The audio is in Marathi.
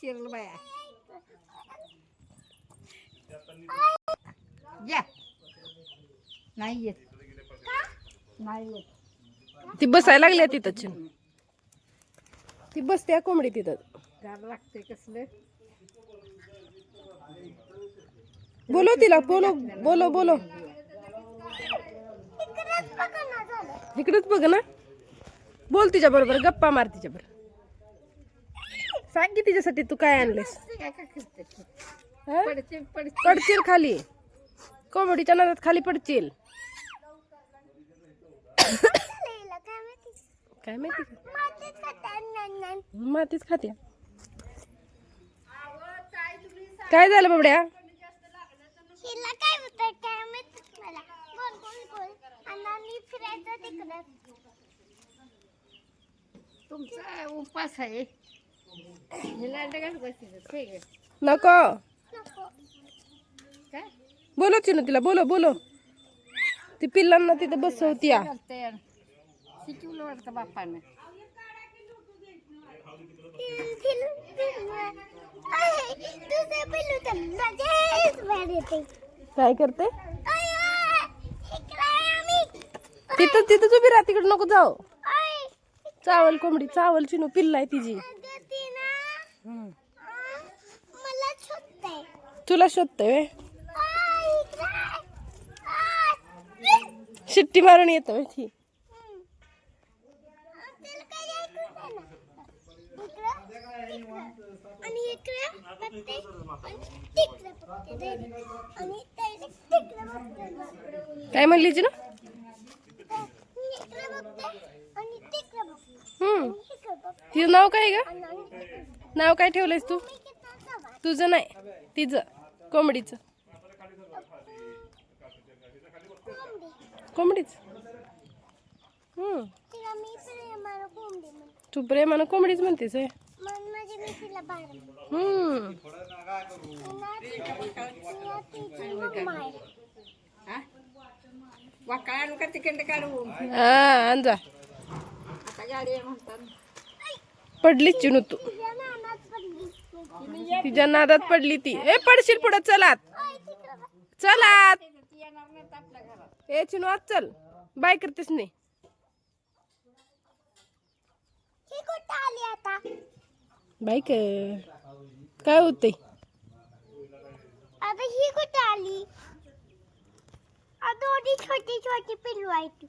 शिरल बाया या नाही येत नाही येत ती बसायला लागली तिथं चिनू. ती बसते कोंबडी तिथं. गार लागते कसलं बोलो तिला बोलो बोलो बोलो. इकडेच बघ ना. बोल तिच्या बरोबर गप्पा मार तिच्या बरोबर. सांग की तिच्यासाठी तू काय आणलेस. काय काय करते हं? पडचिल पडचिल पडशील खाली. कोंबडीच्या नादात खाली पडशील. काय माहिती मातीच खात्या. काय झालं बाबड्या. हिला काय होतं काय माहित मला गोल गोल गोल आणि फिरायचं तिकडं. तुमचा उपास आहे हिला डगाच बसायचं नको नको काय बोलो चिनू तिला बोलो बोलो. ती पिल्लांना तिथं बसवती या. तयार शिकवलं वाटतं बापानं तुझं पिल्लू तर मजेच बाहेर येते. काय करते इकडे आम्ही तिथं तिथंच उभी राहा. तिकडे नको जाऊ. आय चावल कोंबडी चावल चिनू पिल्ला आहे तिची. गती ना मला शोधते. तुला शोधतोय व्हय? आय इकडे शिट्टी मारून येतो व्हय ती. त्याला काही ऐकू दे ना. आणि इकडे बघते आणि तिकडे बघते आणि तिकडे बघते. काय म्हणली चिनू. इकडे बघते आणि तिकडे बघते. इकडे बघते तिचं नाव काय ग. आणि नाव काय ठेवलंयस तू. मी किती सवाल. तुझं नाही तिचं कोंबडीचं. कोंबडीच. तिला मी प्रेमानं कोंबडी म्हणते. तू प्रेमानं कोंबडीच म्हणतेस होय. मन म्हणजे मी तिला बाळ वाकळा आणू का तिकडे काढू हा आण जा. आता गाडी आहे म्हणतात पडलीच चिनू तू. तिच्या नादात पडली ती. ए पडशील पुढे चलात चलात. येणार नाही आपल्या घरात ए चिनू आज चल. बाय करतेस नाही. ही कुठं आली आता. बाय काय होतंय. आता ही कुठं आली. आता छोटी छोटी पिल्लू आहेत.